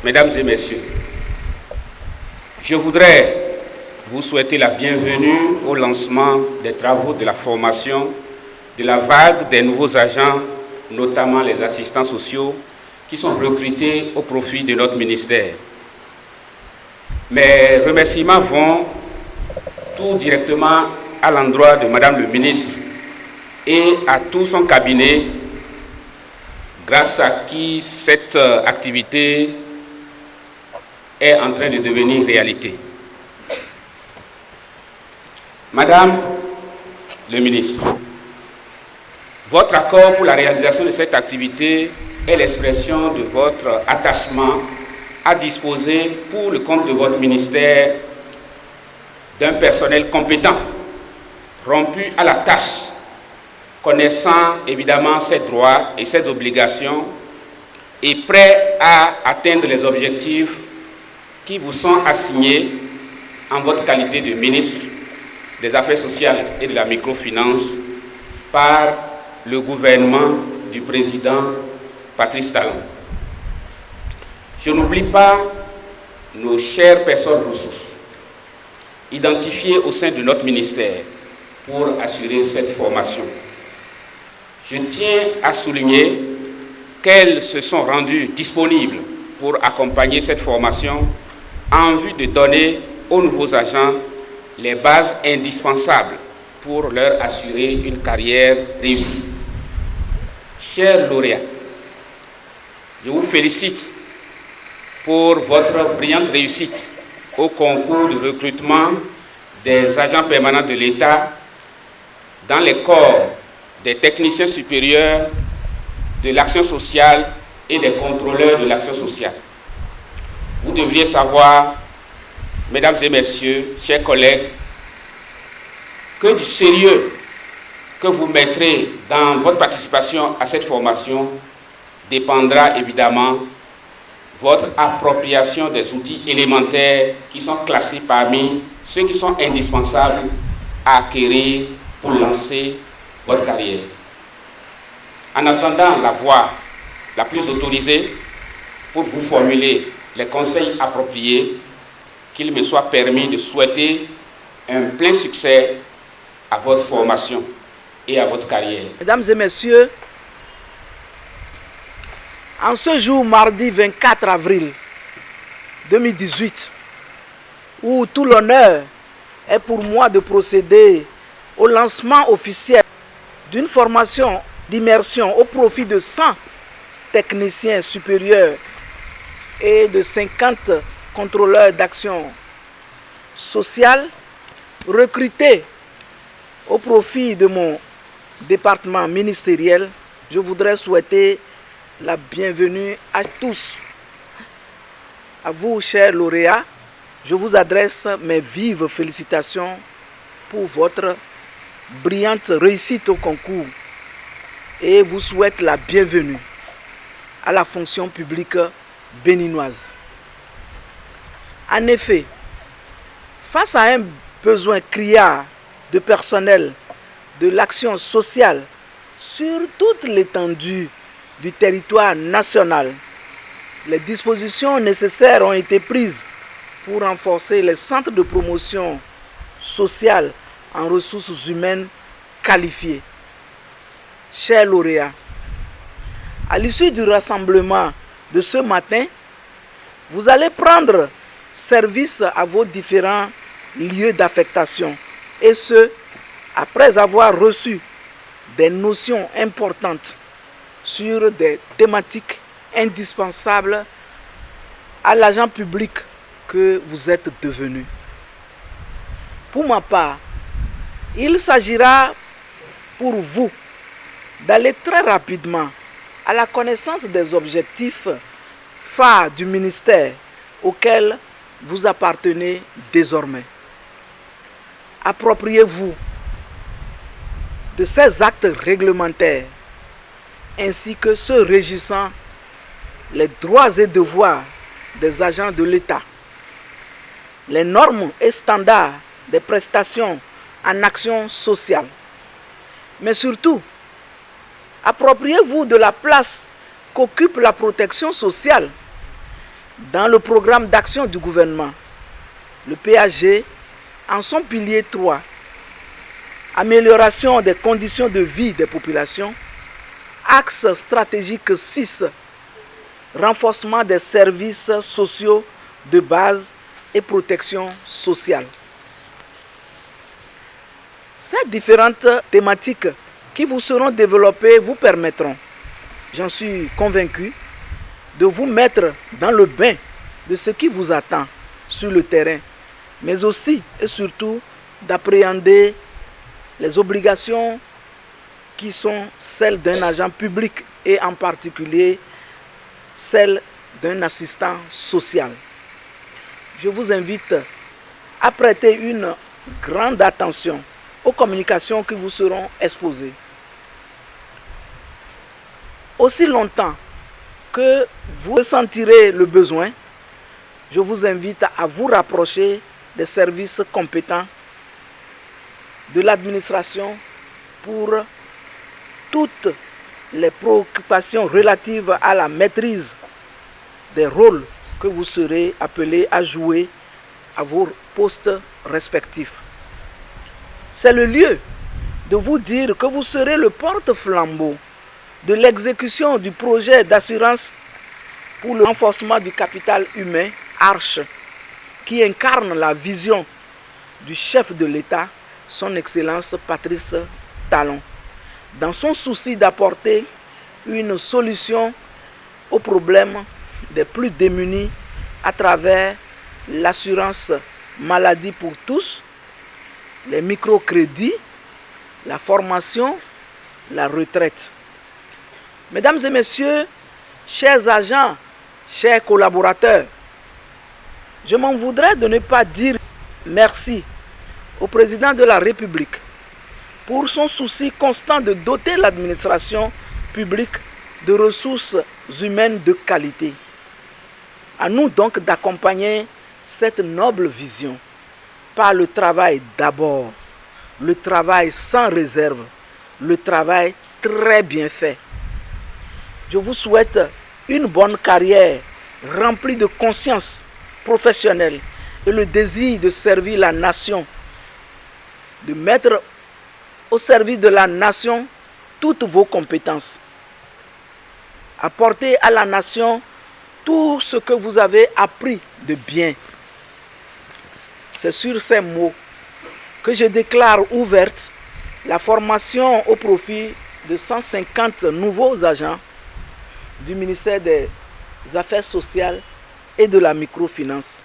Mesdames et messieurs, je voudrais vous souhaiter la bienvenue au lancement des travaux de la formation de la vague des nouveaux agents, notamment les assistants sociaux, qui sont recrutés au profit de notre ministère. Mes remerciements vont tout directement à l'endroit de Madame le ministre et à tout son cabinet, grâce à qui cette activité est en train de devenir réalité. Madame le ministre, votre accord pour la réalisation de cette activité est l'expression de votre attachement à disposer pour le compte de votre ministère d'un personnel compétent, rompu à la tâche, connaissant évidemment ses droits et ses obligations et prêt à atteindre les objectifs qui vous sont assignés en votre qualité de ministre des Affaires sociales et de la microfinance par le gouvernement du président Patrice Talon. Je n'oublie pas nos chères personnes ressources, identifiées au sein de notre ministère pour assurer cette formation. Je tiens à souligner qu'elles se sont rendues disponibles pour accompagner cette formation en vue de donner aux nouveaux agents les bases indispensables pour leur assurer une carrière réussie. Chers lauréats, je vous félicite pour votre brillante réussite au concours de recrutement des agents permanents de l'État dans les corps des techniciens supérieurs de l'action sociale et des contrôleurs de l'action sociale. Vous devriez savoir, mesdames et messieurs, chers collègues, que du sérieux que vous mettrez dans votre participation à cette formation dépendra évidemment votre appropriation des outils élémentaires qui sont classés parmi ceux qui sont indispensables à acquérir pour lancer votre carrière. En attendant la voie la plus autorisée pour vous formuler les conseils appropriés, qu'il me soit permis de souhaiter un plein succès à votre formation et à votre carrière. Mesdames et messieurs, en ce jour, mardi 24 avril 2018, où tout l'honneur est pour moi de procéder au lancement officiel d'une formation d'immersion au profit de 100 techniciens supérieurs et de 50 contrôleurs d'action sociale recrutés au profit de mon département ministériel, je voudrais souhaiter la bienvenue à tous. À vous, chers lauréats, je vous adresse mes vives félicitations pour votre brillante réussite au concours et vous souhaite la bienvenue à la fonction publique béninoise. En effet, face à un besoin criard de personnel de l'action sociale sur toute l'étendue du territoire national, les dispositions nécessaires ont été prises pour renforcer les centres de promotion sociale en ressources humaines qualifiées. Chers lauréats, à l'issue du rassemblement de ce matin, vous allez prendre service à vos différents lieux d'affectation, et ce, après avoir reçu des notions importantes sur des thématiques indispensables à l'agent public que vous êtes devenu. Pour ma part, il s'agira pour vous d'aller très rapidement à la connaissance des objectifs phares du ministère auquel vous appartenez désormais. Appropriez-vous de ces actes réglementaires ainsi que ceux régissant les droits et devoirs des agents de l'État, les normes et standards des prestations en action sociale. Mais surtout, appropriez-vous de la place qu'occupe la protection sociale dans le programme d'action du gouvernement, le PAG, en son pilier 3, amélioration des conditions de vie des populations, axe stratégique 6, renforcement des services sociaux de base et protection sociale. Ces différentes thématiques qui vous seront développées vous permettront, j'en suis convaincu, de vous mettre dans le bain de ce qui vous attend sur le terrain, mais aussi et surtout d'appréhender les obligations qui sont celles d'un agent public et en particulier celles d'un assistant social. Je vous invite à prêter une grande attention aux communications qui vous seront exposées. Aussi longtemps que vous ressentirez le besoin, je vous invite à vous rapprocher des services compétents de l'administration pour toutes les préoccupations relatives à la maîtrise des rôles que vous serez appelés à jouer à vos postes respectifs. C'est le lieu de vous dire que vous serez le porte-flambeau de l'exécution du projet d'assurance pour le renforcement du capital humain, ARCHE, qui incarne la vision du chef de l'État, son Excellence Patrice Talon, dans son souci d'apporter une solution aux problèmes des plus démunis à travers l'assurance maladie pour tous, les microcrédits, la formation, la retraite. Mesdames et messieurs, chers agents, chers collaborateurs, je m'en voudrais de ne pas dire merci au président de la République pour son souci constant de doter l'administration publique de ressources humaines de qualité. À nous donc d'accompagner cette noble vision par le travail d'abord, le travail sans réserve, le travail très bien fait. Je vous souhaite une bonne carrière remplie de conscience professionnelle et le désir de servir la nation, de mettre au service de la nation toutes vos compétences. Apportez à la nation tout ce que vous avez appris de bien. C'est sur ces mots que je déclare ouverte la formation au profit de 150 nouveaux agents du ministère des Affaires sociales et de la microfinance.